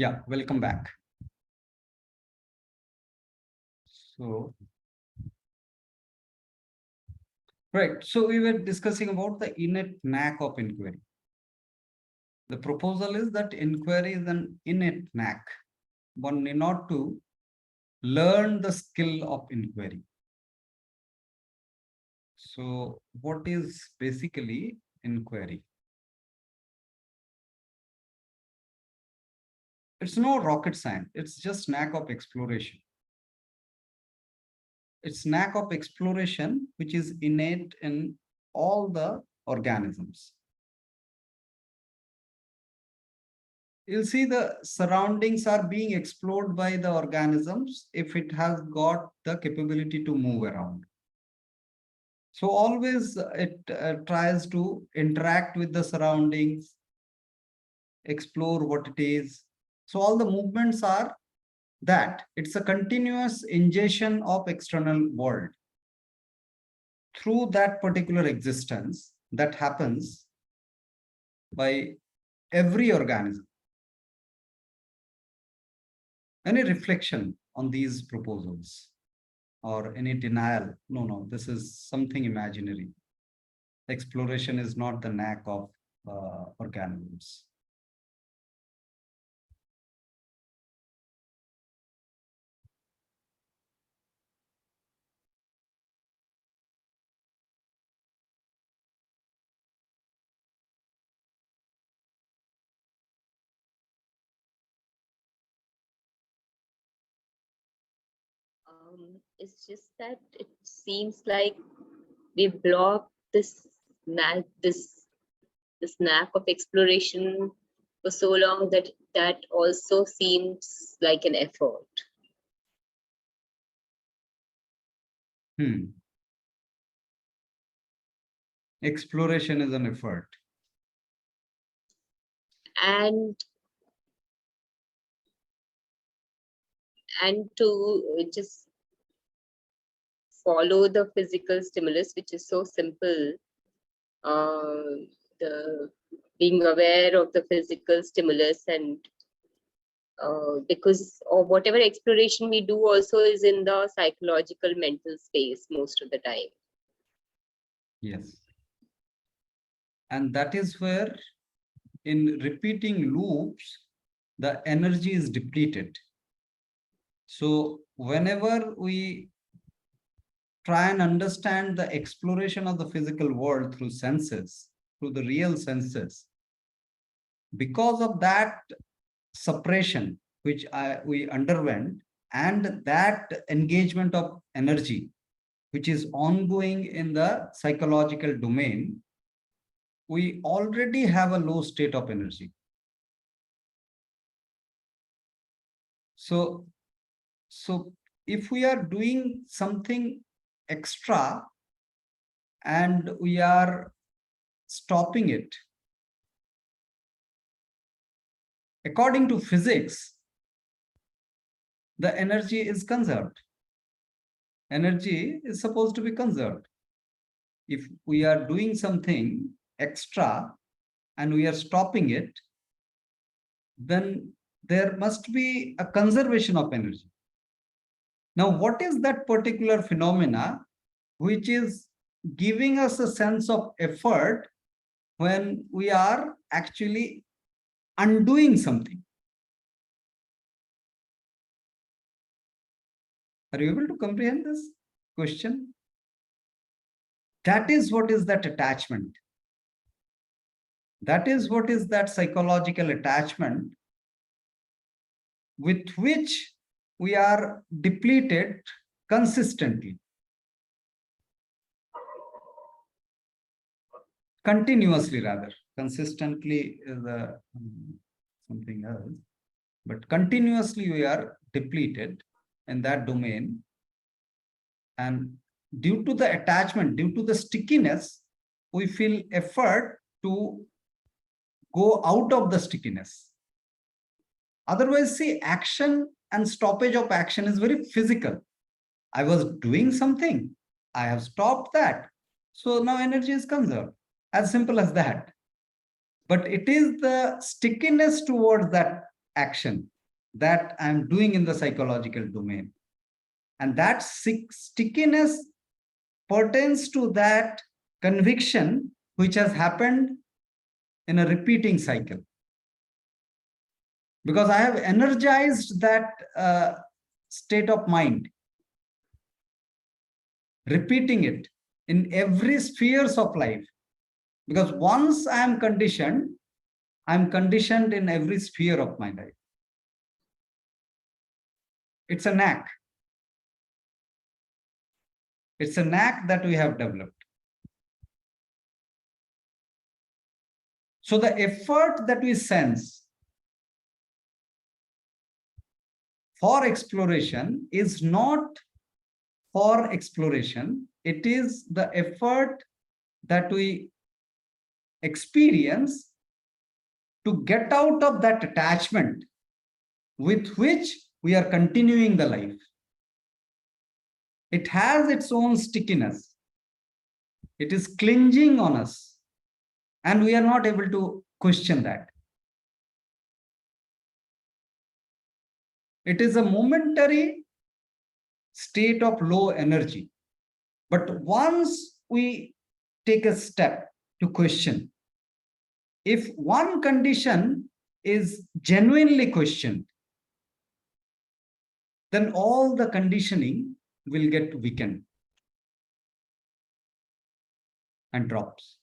Yeah, welcome back. So, right. So we were discussing about the innate knack of inquiry. The proposal is that inquiry is an innate knack. One need not to learn the skill of inquiry. So, what is basically inquiry? It's no rocket science. It's just knack of exploration. It's knack of exploration, which is innate in all the organisms. You'll see the surroundings are being explored by the organisms if it has got the capability to move around. So always it tries to interact with the surroundings, explore what it is. So all the movements are that it's a continuous ingestion of external world through that particular existence that happens by every organism. Any reflection on these proposals or any denial? No, this is something imaginary. Exploration is not the knack of organisms. It's just that it seems like we block this knack of exploration for so long that that also seems like an effort. Exploration is an effort. And to just follow the physical stimulus, which is so simple, the being aware of the physical stimulus, and because of whatever exploration we do also is in the psychological mental space most of the time. Yes. And that is where in repeating loops, the energy is depleted. So whenever we try and understand the exploration of the physical world through senses, through the real senses, because of that suppression which we underwent and that engagement of energy which is ongoing in the psychological domain, we already have a low state of energy. So if we are doing something extra and we are stopping it, according to physics, the energy is conserved. Energy is supposed to be conserved. If we are doing something extra and we are stopping it, then there must be a conservation of energy. Now, what is that particular phenomena which is giving us a sense of effort when we are actually undoing something? Are you able to comprehend this question? That is what is that attachment. That is what is that psychological attachment with which we are depleted consistently, continuously rather. Consistently is something else, but continuously we are depleted in that domain, and due to the attachment, due to the stickiness, we feel effort to go out of the stickiness. Otherwise, see, action and stoppage of action is very physical. I was doing something, I have stopped that, so now energy is conserved. As simple as that. But it is the stickiness towards that action that I'm doing in the psychological domain. And that stickiness pertains to that conviction which has happened in a repeating cycle. Because I have energized that state of mind, repeating it in every spheres of life. Because once I am conditioned in every sphere of my life. It's a knack. It's a knack that we have developed. So the effort that we sense for exploration is not for exploration. It is the effort that we experience to get out of that attachment with which we are continuing the life. It has its own stickiness. It is clinging on us, and we are not able to question that. It is a momentary state of low energy. But once we take a step to question, if one condition is genuinely questioned, then all the conditioning will get weakened and drops.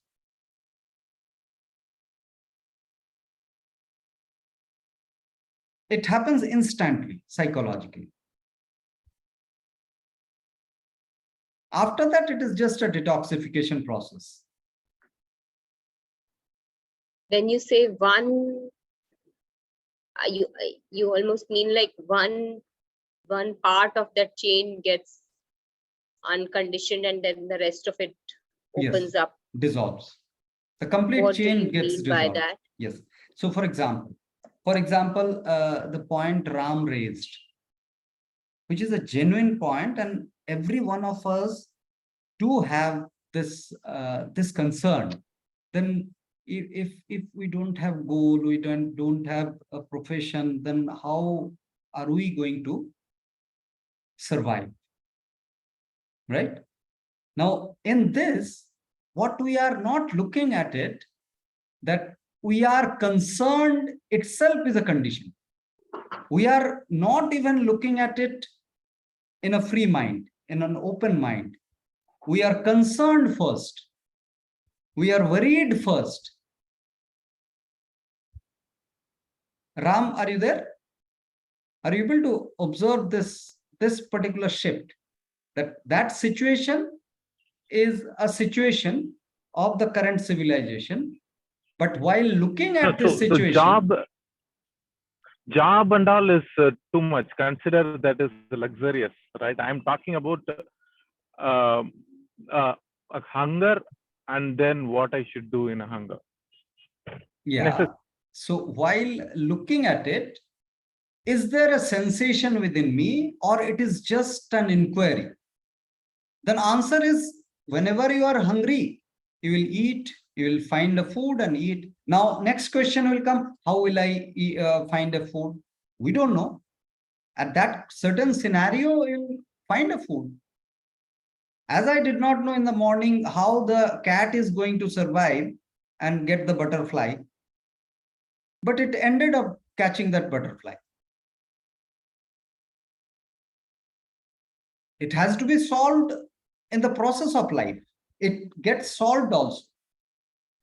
It happens instantly, psychologically. After that, it is just a detoxification process. When you say one, you almost mean like one part of that chain gets unconditioned and then the rest of it opens up. Dissolves. The complete What do chain you gets mean dissolved. by that? Yes. So for example, the point Ram raised, which is a genuine point, and every one of us do have this concern. Then if we don't have goal, we don't have a profession, then how are we going to survive? Right? Now, in this, what we are not looking at it, that we are concerned itself is a condition. We are not even looking at it in a free mind, in an open mind. We are concerned first. We are worried first. Ram, are you there? Are you able to observe this particular shift? That situation is a situation of the current civilization. But while looking at this situation, job and all is too much. Consider that is luxurious, right? I'm talking about a hunger, and then what I should do in a hunger. Yeah. So while looking at it, is there a sensation within me, or it is just an inquiry? Then answer is, whenever you are hungry, you will eat, you will find a food and eat. Now, next question will come, how will I find a food? We don't know. At that certain scenario, you will find a food. As I did not know in the morning how the cat is going to survive and get the butterfly, but it ended up catching that butterfly. It has to be solved in the process of life. It gets solved also.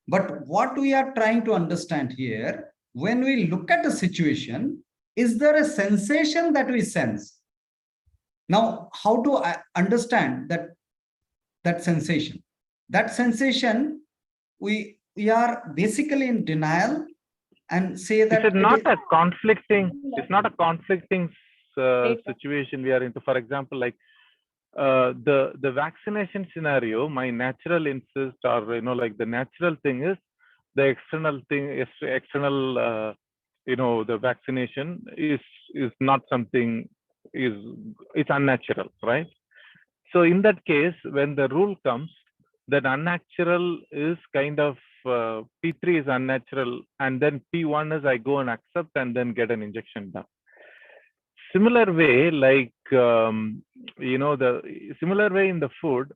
But what we are trying to understand here, when we look at a situation, is there a sensation that we sense? Now, how to understand that sensation? That sensation, we are basically in denial and say that it's not a conflicting situation we are into. For example, like the vaccination scenario, my natural instinct, or like the natural thing is the external thing is external. The vaccination is not something, it's unnatural, right? So in that case, when the rule comes, that unnatural is kind of P3 is unnatural, and then P1 is I go and accept and then get an injection done. Similar way, like the similar way in the food,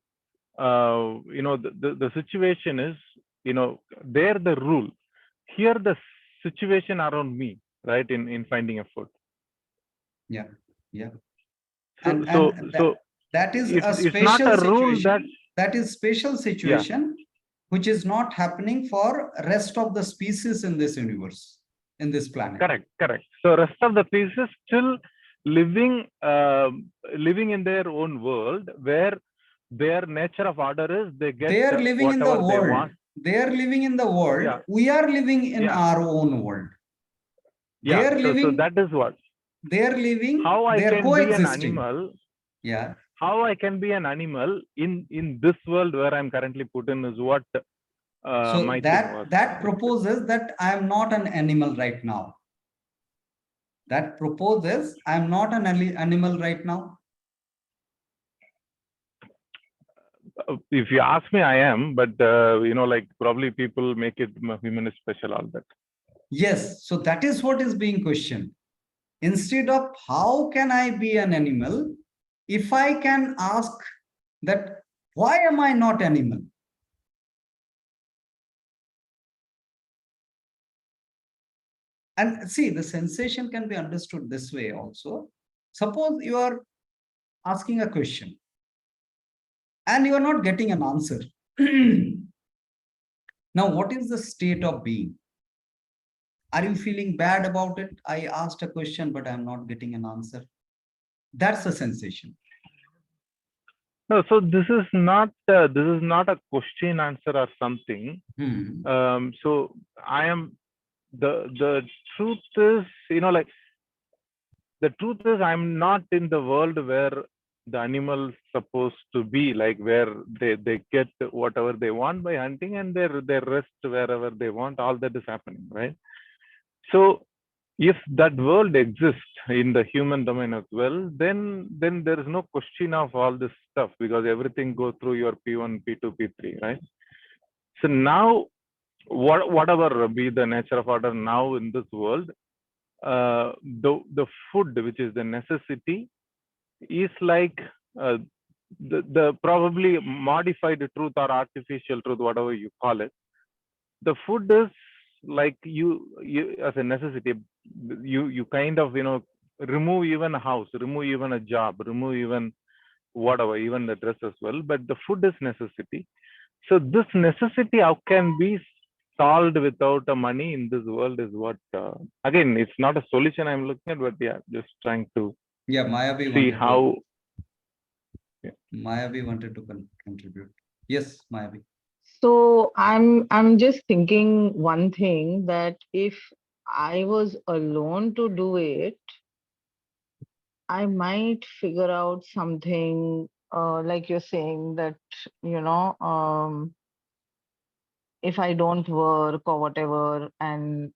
the situation is, there the rule. Here the situation around me, right? In finding a food. Yeah. Yeah. So And so and so that is a it's not special a rule situation. That is special yeah. situation, which is not happening for rest of the species in this universe, in this planet. Correct. So rest of the pieces still living living in their own world, where their nature of order is they get They are living in the whatever they world. want. They are living in the world. Yeah. We are living in Yeah. our own world. They Yeah. are So living. that is what. They are living. How I They are can be an coexisting. animal. Yeah. How I can be an animal in this world where I'm currently put in is what So my thing was. that proposes that I am not an animal right now. That proposes I am not an animal right now. If you ask me, I am, but like probably people make it human is special, all that. Yes. So that is what is being questioned. Instead of how can I be an animal, if I can ask that why am I not animal? And see, the sensation can be understood this way also. Suppose you are asking a question and you are not getting an answer. Now, what is the state of being? Are you feeling bad about it? I asked a question, but I'm not getting an answer. That's the sensation. No, so this is not a question answer or something. So I am the truth is, like the truth is I'm not in the world where the animals supposed to be, like where they get whatever they want by hunting and they rest wherever they want. All that is happening, right? So if that world exists in the human domain as well, then there is no question of all this stuff, because everything goes through your P1, P2, P3, right? So now, whatever be the nature of order now in this world, the food, which is the necessity, is like the probably modified truth or artificial truth, whatever you call it. The food is like you as a necessity. You kind of remove even a house, remove even a job, remove even whatever, even the dress as well, but the food is necessity. So this necessity, how can be solved without a money in this world, is what again, it's not a solution I'm looking at, but yeah, just trying to see how. Mayavi wanted to contribute. Yes, Mayavi. So I'm just thinking one thing, that if I was alone to do it, I might figure out something, like you're saying that, if I don't work or whatever, and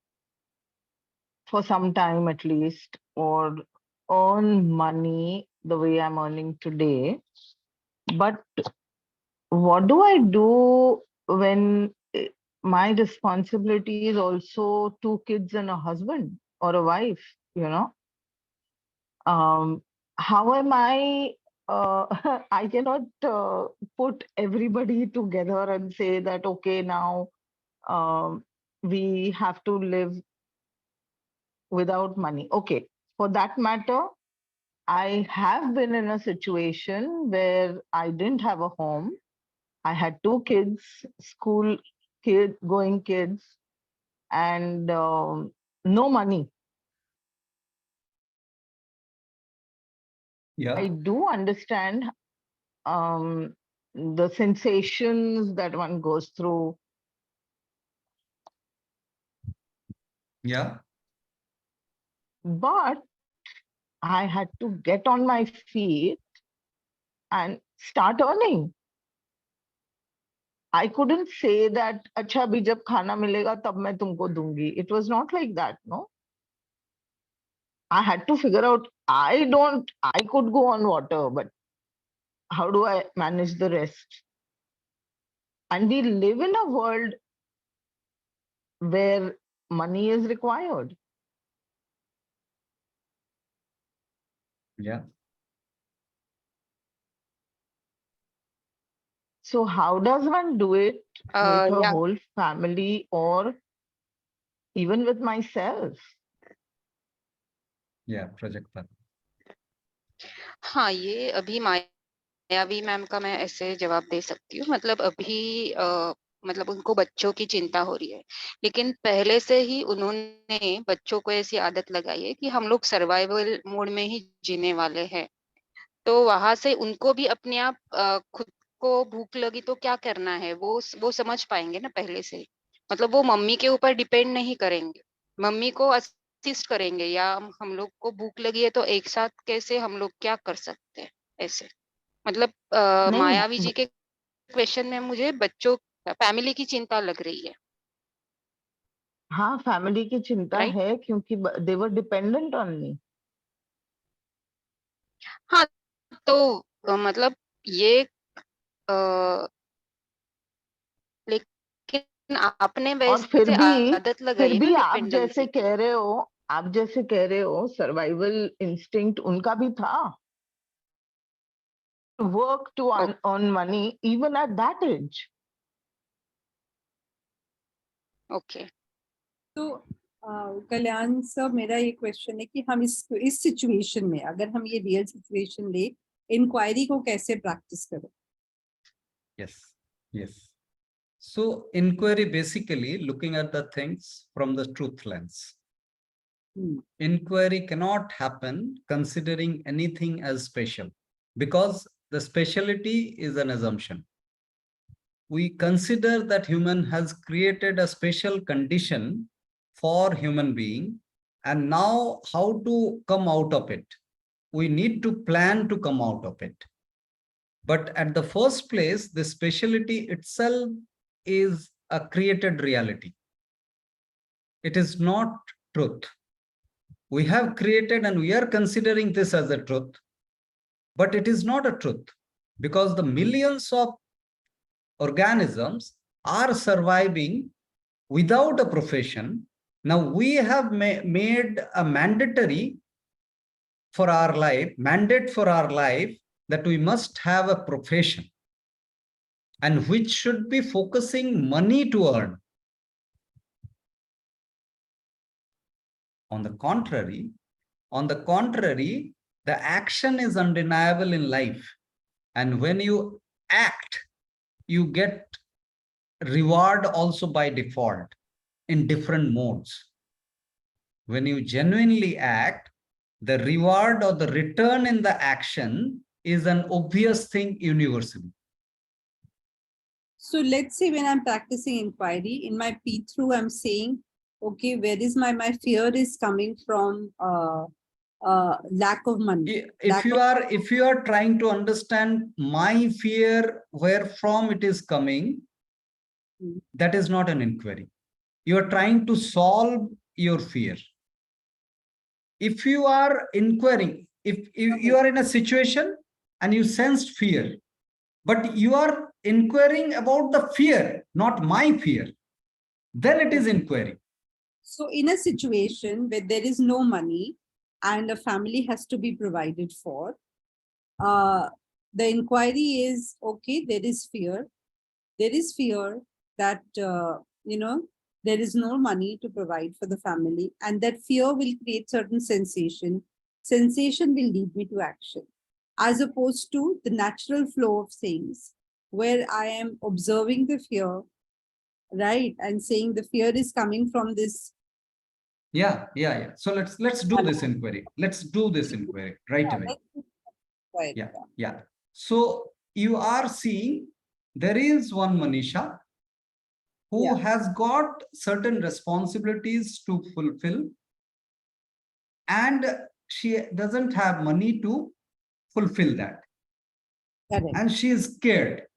for some time at least, or earn money the way I'm earning today. But what do I do when my responsibility is also 2 kids and a husband or a wife, you know? How am I? I cannot put everybody together and say that, okay, now we have to live without money. Okay, for that matter, I have been in a situation where I didn't have a home. I had 2 kids, school going kids, and no money. Yeah. I do understand the sensations that one goes through. Yeah. But I had to get on my feet and start earning. I couldn't say that, अच्छा अभी जब खाना मिलेगा तब मैं तुमको दूंगी. It was not like that, no. I had to figure out, I could go on water, but how do I manage the rest? And we live in a world where money is required. Yeah. So how does one do it with a Yeah. whole family or even with myself? Yeah, project पर. हाँ, ये अभी मायावी ma'am का मैं ऐसे जवाब दे सकती हूँ। मतलब अभी मतलब उनको बच्चों की चिंता हो रही है, लेकिन पहले से ही उन्होंने बच्चों को ऐसी आदत लगाई है कि हम लोग सर्वाइवल मोड में ही जीने वाले हैं। तो वहां से उनको भी अपने आप खुद को भूख लगी तो क्या करना है वो समझ पाएंगे ना पहले से ही। मतलब वो मम्मी के ऊपर डिपेंड नहीं करेंगे, मम्मी को असिस्ट करेंगे, या हम लोग को भूख लगी है तो एक साथ कैसे हम लोग क्या कर सकते हैं ऐसे। मतलब नहीं, मायावी जी के क्वेश्चन में मुझे बच्चों फैमिली की चिंता लग रही है, हाँ, फैमिली की चिंता राइट? है क्योंकि दे वर डिपेंडेंट ऑन मी। हाँ, तो मतलब ये लेकिन आपने और फिर वैसे भी आदत लगाई है ना आप जैसे डिपेंडेंसी की। कह रहे हो, सर्वाइवल इंस्टिंक्ट उनका भी था, work to earn money even at that age. Okay, तो कल्याण सर, मेरा ये क्वेश्चन है कि हम इस सिचुएशन में, अगर हम ये रियल सिचुएशन ले, इंक्वायरी को कैसे प्रैक्टिस करें? Yes, yes. So inquiry basically looking at the things from the truth lens. Inquiry cannot happen considering anything as special, because the speciality is an assumption. We consider that human has created a special condition for human being, and now how to come out of it. We need to plan to come out of it. But at the first place, the speciality itself is a created reality. It is not truth. We have created and we are considering this as a truth, but it is not a truth, because the millions of organisms are surviving without a profession. Now we have made a mandate for our life that we must have a profession, and which should be focusing money to earn. On the contrary, the action is undeniable in life. And when you act, you get reward also by default in different modes. When you genuinely act, the reward or the return in the action is an obvious thing universally. So let's say when I'm practicing inquiry, in my P-through, I'm saying, okay, where is my fear is coming from lack of money. If you are trying to understand my fear, where from it is coming, that is not an inquiry. You are trying to solve your fear. If you are inquiring, if you are in a situation and you sensed fear, but you are inquiring about the fear, not my fear, then it is inquiry. So in a situation where there is no money and a family has to be provided for, the inquiry is, okay, there is fear. There is fear that, there is no money to provide for the family, and that fear will create certain sensation. Sensation will lead me to action, as opposed to the natural flow of things where I am observing the fear, right? And saying the fear is coming from this. Yeah. So let's do this inquiry. Let's do this inquiry right away. Right. Yeah. So you are seeing there is one Manisha who has got certain responsibilities to fulfill, and she doesn't have money to fulfill that. Correct. And she is scared.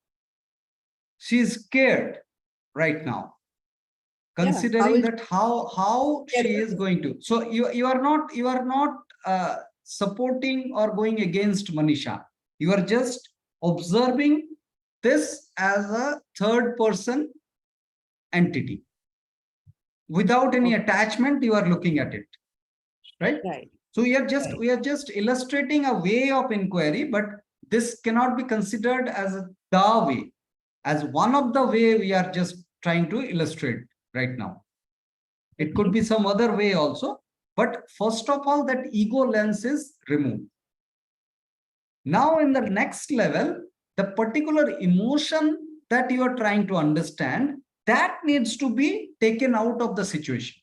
She is scared right now, considering that how she is going to. So you are not supporting or going against Manisha. You are just observing this as a third person entity. Without any attachment, you are looking at it, right? Right. So we are just illustrating a way of inquiry, but this cannot be considered as the way, as one of the way we are just trying to illustrate right now. It could be some other way also, but first of all, that ego lens is removed. Now in the next level, the particular emotion that you are trying to understand, that needs to be taken out of the situation,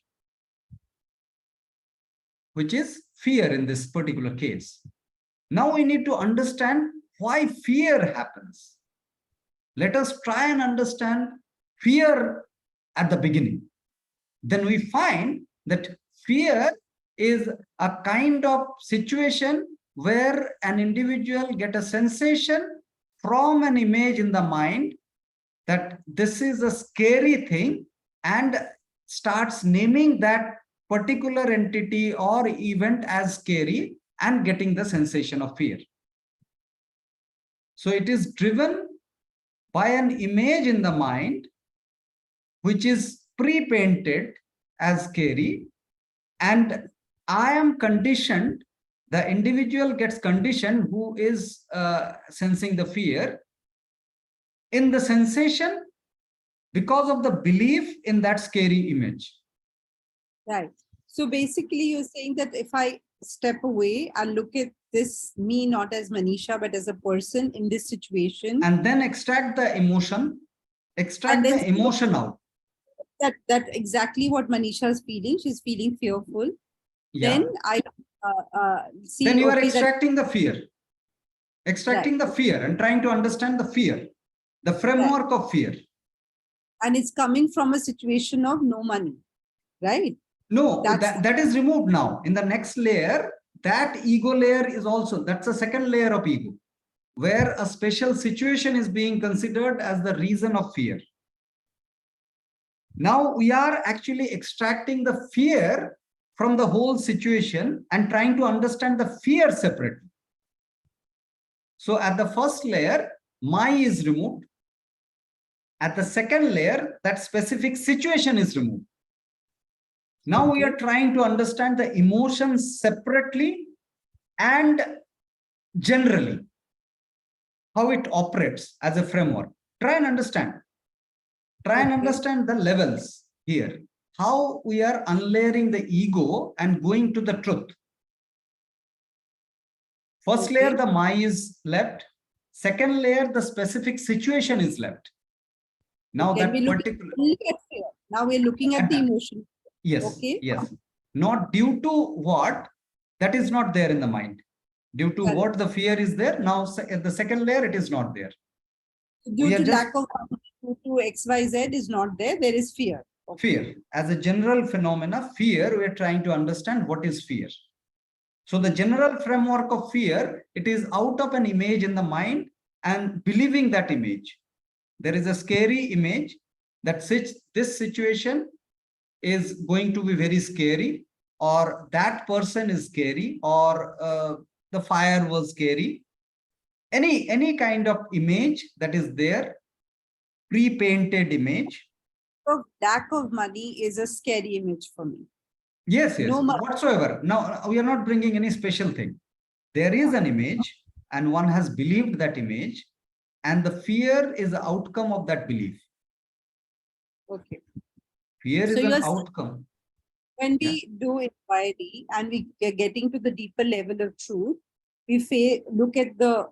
which is fear in this particular case. Now we need to understand why fear happens. Let us try and understand fear at the beginning. Then we find that fear is a kind of situation where an individual gets a sensation from an image in the mind that this is a scary thing and starts naming that particular entity or event as scary and getting the sensation of fear. So it is driven by an image in the mind which is pre-painted as scary, and I am conditioned, the individual gets conditioned who is sensing the fear in the sensation because of the belief in that scary image. Right. So basically you're saying that if I step away and look at this, me not as Manisha, but as a person in this situation. And then extract the emotion, out. That exactly what Manisha is feeling. She's feeling fearful. Yeah. Then I see. Then you are okay, extracting the fear. Extracting the fear and trying to understand the fear, the framework of fear. And it's coming from a situation of no money, right? No, that is removed now. In the next layer, that ego layer is also, that's a second layer of ego, where a special situation is being considered as the reason of fear. Now we are actually extracting the fear from the whole situation and trying to understand the fear separately. So at the first layer, my is removed. At the second layer, that specific situation is removed. Now we are trying to understand the emotions separately and generally, how it operates as a framework. Try and understand. Try and understand the levels here. How we are unlayering the ego and going to the truth. First layer, the my is left. Second layer, the specific situation is left. Now that particular. Now we're looking at the emotion. Yes. Okay. Yes. Not due to what, that is not there in the mind. Due to what the fear is there. Now at the second layer, it is not there. Due to lack of due to XYZ is not there. There is fear. Okay. Fear. As a general phenomena, fear, we are trying to understand what is fear. So the general framework of fear, it is out of an image in the mind and believing that image. There is a scary image that this situation is going to be very scary, or that person is scary, or the fire was scary. Any kind of image that is there, pre-painted image. So lack of money is a scary image for me. Yes, yes, whatsoever. Now, we are not bringing any special thing. There is an image and one has believed that image, and the fear is the outcome of that belief. Okay. Fear is an outcome. When we do inquiry and we are getting to the deeper level of truth, we look at the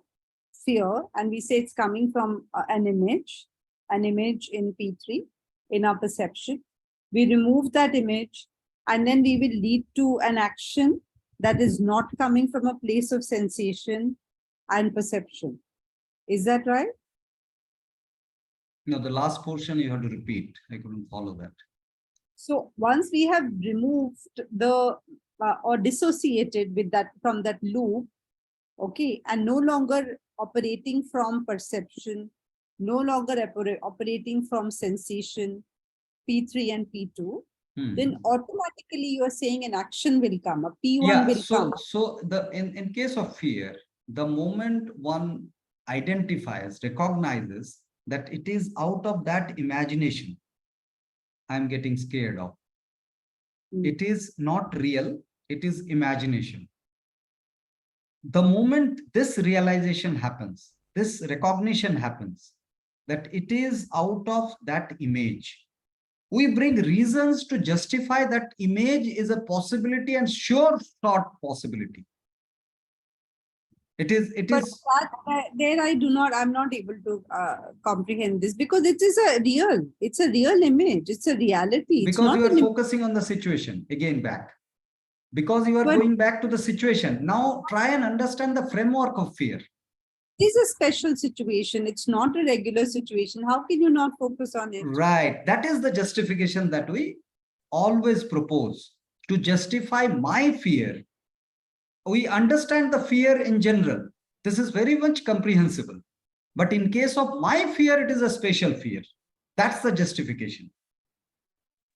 fear and we say it's coming from an image in P3 in our perception. We remove that image and then we will lead to an action that is not coming from a place of sensation and perception. Is that right? No, the last portion you have to repeat. I couldn't follow that. So once we have removed the or dissociated with that from that loop, okay, and no longer operating from perception, no longer operating from sensation, P3 and P2, then automatically you are saying an action will come, a P1 will come. So in case of fear, the moment one identifies, recognizes that it is out of that imagination I'm getting scared of. It is not real, it is imagination. The moment this realization happens, this recognition happens, that it is out of that image, we bring reasons to justify that image is a possibility and sure shot possibility. It But is there I'm not able to comprehend this, because it's a real image. It's a reality. It's because not you are an focusing on the situation again back. Because you are But- going back to the situation. Now try and understand the framework of fear. It's a special situation. It's not a regular situation. How can you not focus on it? Right. That is the justification that we always propose to justify my fear. We understand the fear in general. This is very much comprehensible. But in case of my fear, it is a special fear. That's the justification.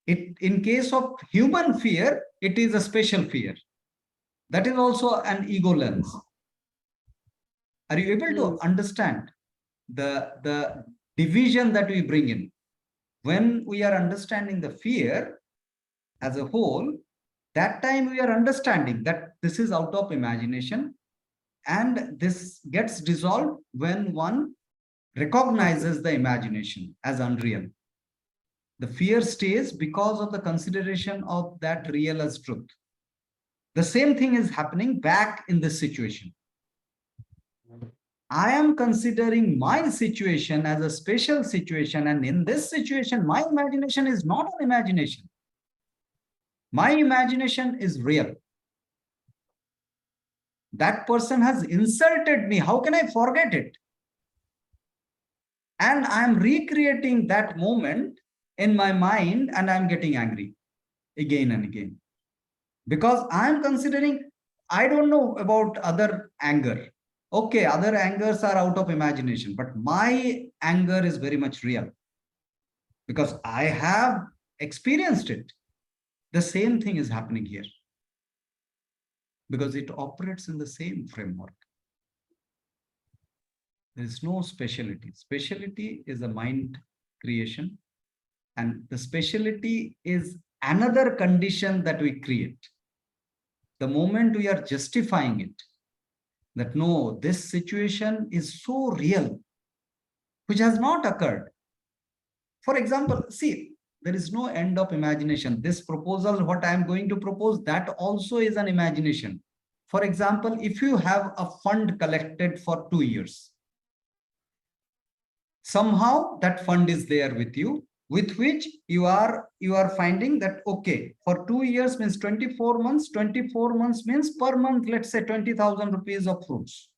In case of human fear, it is a special fear. That is also an ego lens. Are you able to understand the division that we bring in? When we are understanding the fear as a whole, that time we are understanding that this is out of imagination, and this gets dissolved when one recognizes the imagination as unreal. The fear stays because of the consideration of that real as truth. The same thing is happening back in this situation. I am considering my situation as a special situation, and in this situation, my imagination is not an imagination. My imagination is real. That person has insulted me. How can I forget it? And I'm recreating that moment in my mind, and I'm getting angry again and again. Because I'm considering, I don't know about other anger. Okay, other angers are out of imagination, but my anger is very much real because I have experienced it. The same thing is happening here because it operates in the same framework. There is no speciality. Speciality is a mind creation, and the speciality is another condition that we create. The moment we are justifying it, that no, this situation is so real, which has not occurred. For example, see, there is no end of imagination. This proposal, what I am going to propose, that also is an imagination. For example, if you have a fund collected for 2 years, somehow that fund is there with you, with which you are finding that, okay, for 2 years means 24 months, 24 months means per month, let's say 20,000 rupees of fruits.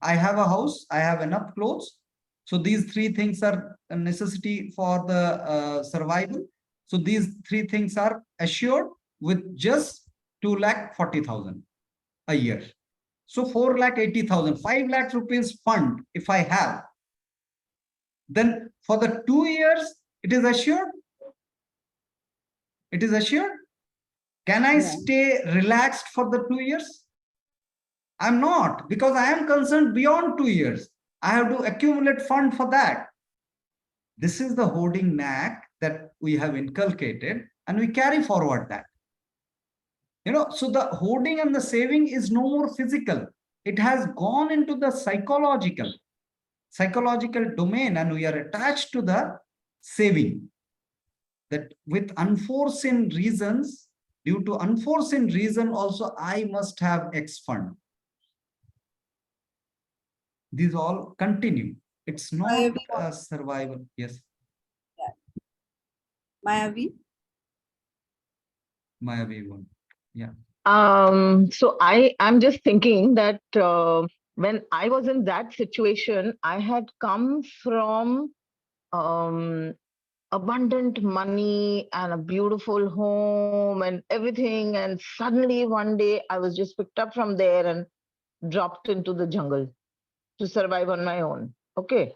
I have a house, I have enough clothes. So these three things are a necessity for the survival. So these three things are assured with just 2,40,000 a year. So 4,80,000, 5 lakh rupees fund if I have, then for the 2 years, it is assured. It is assured. Can I stay relaxed for the 2 years? I'm not, because I am concerned beyond 2 years. I have to accumulate fund for that. This is the hoarding knack that we have inculcated, and we carry forward that. So the hoarding and the saving is no more physical. It has gone into the psychological domain, and we are attached to the saving. That with unforeseen reasons, due to unforeseen reason also, I must have X fund. These all continue. It's not a survival. Yes. Mayavi? Mayavi one. Yeah. So I'm just thinking that when I was in that situation, I had come from abundant money and a beautiful home and everything, and suddenly one day I was just picked up from there and dropped into the jungle to survive on my own. Okay.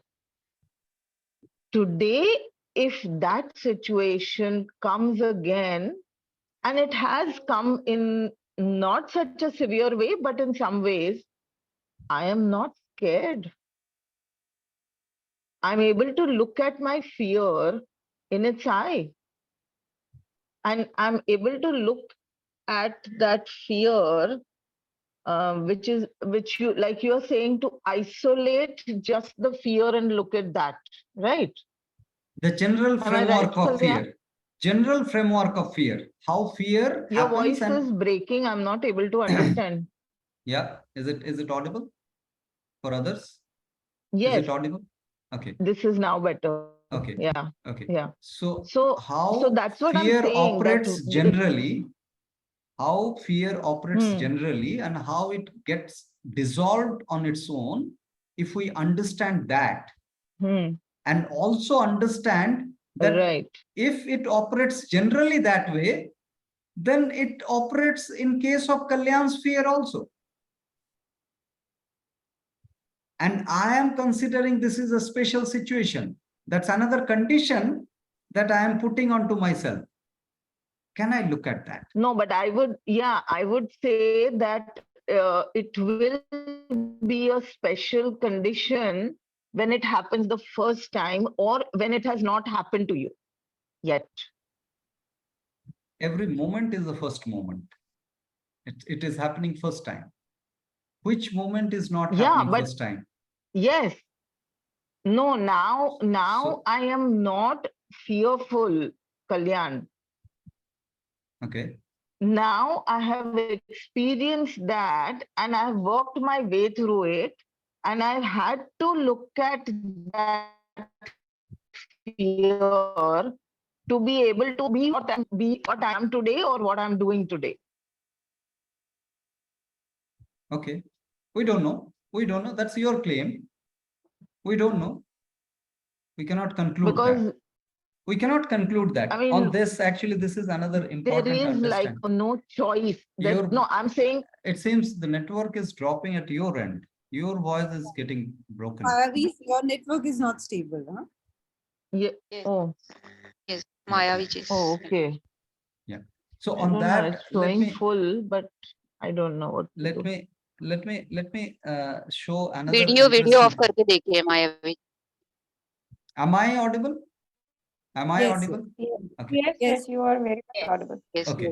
Today, if that situation comes again, and it has come in not such a severe way, but in some ways, I am not scared. I'm able to look at my fear in its eye. And I'm able to look at that fear, which you, like you're saying, to isolate just the fear and look at that, right? The general Am I right, framework of Kalyan? fear. General framework of fear. How fear Your happens voice and is breaking. I'm not able to understand. yeah, is it audible for others? Is Yes, it audible? Okay. this is now better. Okay. Yeah. Okay. Yeah. So So how that's what I'm fear saying, that operates generally, how fear operates generally, and how it gets dissolved on its own, if we understand that, and also understand that right. if it operates generally that way, then it operates in case of Kalyan's fear also. And I am considering this is a special situation. That's another condition that I am putting onto myself. Can I look at that? No, but I would say that it will be a special condition when it happens the first time, or when it has not happened to you yet. Every moment is the first moment. It is happening first time. Which moment is not happening first time? Yes. No, now So, I am not fearful, Kalyan. okay. Now I have experienced that, and I've worked my way through it, and I've had to look at that fear to be able to be what I am today, or what I'm doing today. Okay. We don't know. We don't know. That's your claim. We don't know. We cannot conclude Because that. We cannot conclude that. I mean, on this, actually, this is another there important is like understand. no choice. Your- No, I'm saying It seems the network is dropping at your end. Your voice is getting broken. Your network is not stable, huh? yeah. Yes. Oh, Yes, Mayavi ji. oh, okay. Yeah. So I on don't know, that, it's let showing me full, but I don't know what to do. let me show another video interesting- of करके देखिए मायावी. Am I audible? Am I Yes, audible? Yes, Okay. yes, yes, you are very much Yes. audible. Yes. Okay.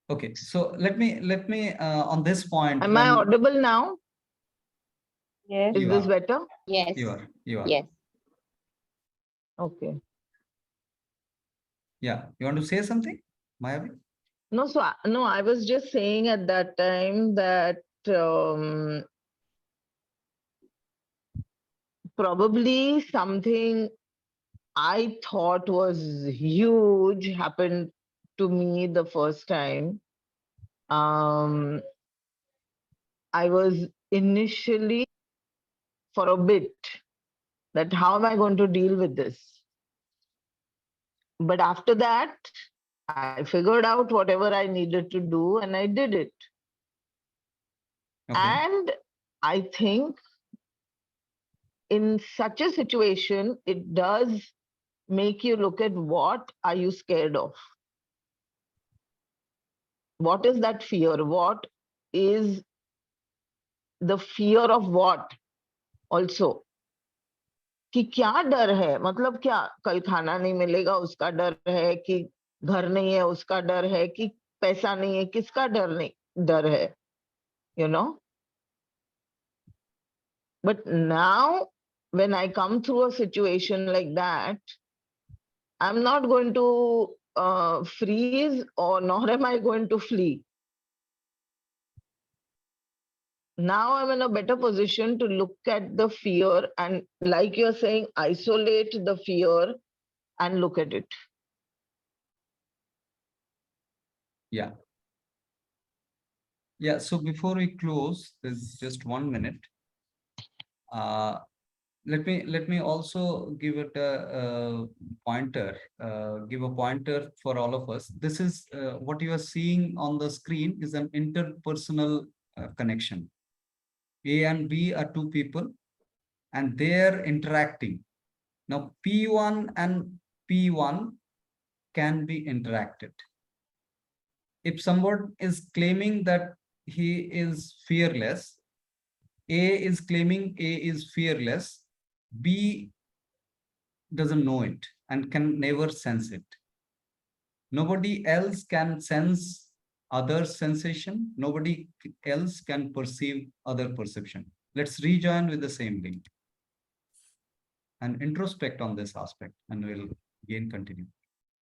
Okay. So let me on this point. Am I when audible now? Yes. Is you this are, better? Yes. you are. Yes. Okay. Yeah. You want to say something, Mayavi? No, so no, I was just saying at that time that probably something I thought was huge happened to me the first time. I was initially for a bit that how am I going to deal with this? But after that, I figured out whatever I needed to do and I did it. Okay. And I think in such a situation, it does make you look at what are you scared of? What is that fear? What is the fear of what also? कि क्या डर है, मतलब क्या, कल खाना नहीं मिलेगा उसका डर है, कि घर नहीं है उसका डर है, कि पैसा नहीं है, किसका डर है, you know? But now when I come through a situation like that, I'm not going to freeze, or nor am I going to flee. Now I'm in a better position to look at the fear and, like you're saying, isolate the fear and look at it. Yeah. Yeah. So before we close, there's just 1 minute. Let me also give it a pointer. Give a pointer for all of us. This is what you are seeing on the screen is an interpersonal connection. A and B are two people, and they're interacting. Now P1 and P1 can be interacted. If someone is claiming that he is fearless, A is claiming A is fearless, B doesn't know it and can never sense it. Nobody else can sense other sensation. Nobody else can perceive other perception. Let's rejoin with the same link and introspect on this aspect, and we'll again continue.